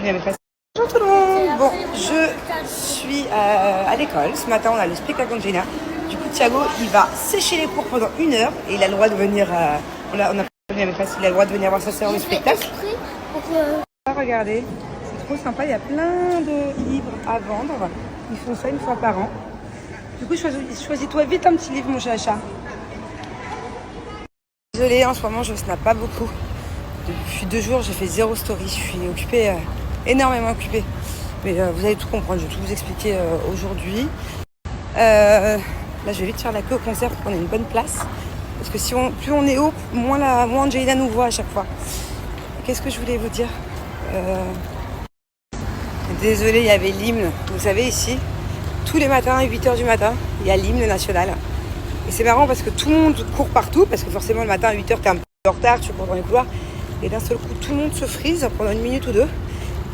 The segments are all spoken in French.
Bonjour tout le monde. Bon, je suis à l'école. Ce matin, on a le spectacle d'Angelina. Du coup, Thiago, il va sécher les cours pendant 1 heure et il a le droit de venir. Il a le droit de venir voir sa sœur au spectacle. Regardez, c'est trop sympa. Il y a plein de livres à vendre. Ils font ça 1 fois par an. Du coup, choisis-toi vite un petit livre, mon chacha. Désolée, en ce moment, je snap pas beaucoup. Depuis 2 jours, j'ai fait 0 story. Je suis occupée, énormément occupée. Mais vous allez tout comprendre, je vais tout vous expliquer aujourd'hui. Là, je vais vite faire la queue au concert pour qu'on ait une bonne place. Parce que plus on est haut, moins Angelina nous voit à chaque fois. Qu'est-ce que je voulais vous dire Désolée, il y avait l'hymne. Vous savez, ici, tous les matins, à 8h du matin, il y a l'hymne national. Et c'est marrant parce que tout le monde court partout. Parce que forcément, le matin, à 8h, t'es un peu en retard, tu cours dans les couloirs. Et d'un seul coup, tout le monde se frise pendant 1 minute ou 2.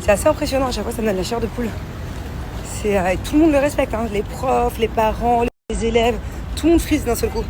C'est assez impressionnant. À chaque fois, ça me donne la chair de poule. Et tout le monde le respecte. Hein. Les profs, les parents, les élèves. Tout le monde frise d'un seul coup.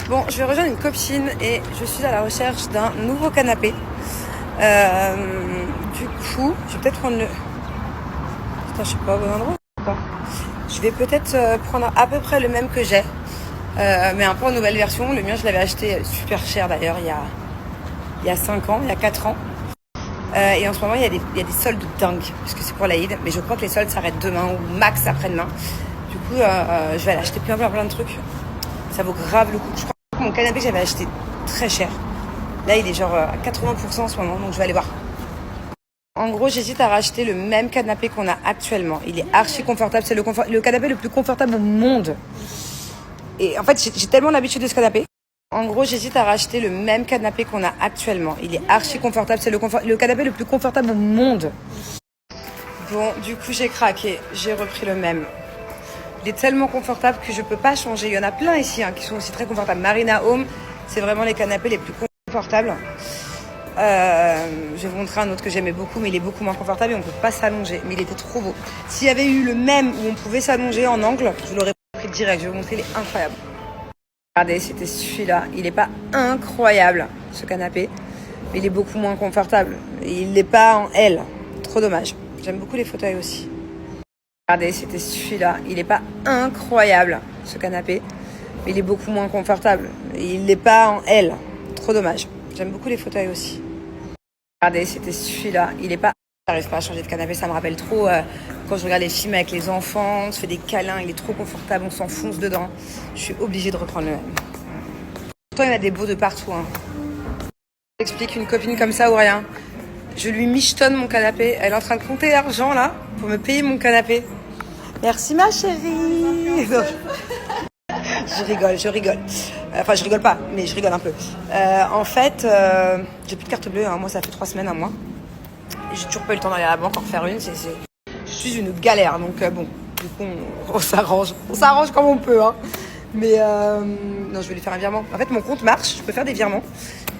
Bon, je vais rejoindre une copine et je suis à la recherche d'un nouveau canapé. Du coup, je vais peut-être prendre le... Putain, je sais pas au bon endroit ou pas. Je vais peut-être prendre à peu près le même que j'ai. Mais un peu en nouvelle version. Le mien, je l'avais acheté super cher d'ailleurs il y a 5 ans, il y a 4 ans. Et en ce moment, il y a des soldes dingues, parce que c'est pour l'Aïd. Mais je crois que les soldes s'arrêtent demain ou max après-demain. Du coup, je vais aller acheter plein de trucs. Ça vaut grave le coup. Je crois que mon canapé que j'avais acheté très cher. Là, il est genre à 80% en ce moment, donc je vais aller voir. En gros, j'hésite à racheter le même canapé qu'on a actuellement. Il est archi confortable. C'est le canapé le plus confortable au monde. Et en fait, j'ai tellement l'habitude de ce canapé. En gros, j'hésite à racheter le même canapé qu'on a actuellement. Il est archi confortable. C'est le canapé le plus confortable au monde. Bon, du coup, j'ai craqué. J'ai repris le même. Il est tellement confortable que je peux pas changer. Il y en a plein ici qui sont aussi très confortables. Marina Home, c'est vraiment les canapés les plus confortables. Je vais vous montrer un autre que j'aimais beaucoup, mais il est beaucoup moins confortable et on peut pas s'allonger. Mais il était trop beau. S'il y avait eu le même où on pouvait s'allonger en angle, je l'aurais pris direct. Je vais vous montrer, il est incroyable. Regardez, c'était celui-là. Il est pas incroyable, ce canapé, mais il est beaucoup moins confortable. Et il n'est pas en L. Trop dommage. J'aime beaucoup les fauteuils aussi. Regardez, c'était celui-là. Il n'est pas incroyable, ce canapé, mais il est beaucoup moins confortable. Et il n'est pas en L. Trop dommage. J'aime beaucoup les fauteuils aussi. Regardez, c'était celui-là. Il n'est pas... J'arrive pas à changer de canapé, ça me rappelle trop quand je regarde les films avec les enfants, on se fait des câlins, il est trop confortable, on s'enfonce dedans. Je suis obligée de reprendre le même. Pourtant, il y en a des beaux de partout. J'explique une copine comme ça ou rien. Je lui michetonne mon canapé. Elle est en train de compter l'argent là pour me payer mon canapé. Merci ma chérie. Je rigole. Enfin, je rigole pas, mais je rigole un peu. En fait, j'ai plus de carte bleue. Moi, ça fait 3 semaines à moi. J'ai toujours pas eu le temps d'aller à la banque en refaire une. Je suis une galère, donc bon. Du coup, on s'arrange. On s'arrange comme on peut. Mais non, je vais lui faire un virement. En fait, mon compte marche. Je peux faire des virements,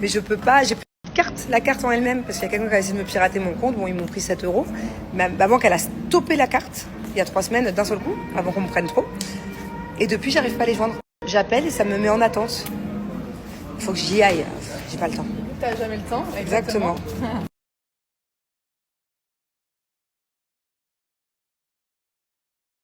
mais je peux pas. J'ai plus de carte. La carte en elle-même, parce qu'il y a quelqu'un qui a essayé de me pirater mon compte. Bon, ils m'ont pris 7 €. Ma banque, elle a stoppé la carte il y a 3 semaines d'un seul coup, avant qu'on me prenne trop. Et depuis, j'arrive pas à les joindre. J'appelle et ça me met en attente. Il faut que j'y aille. J'ai pas le temps. T'as jamais le temps. Exactement.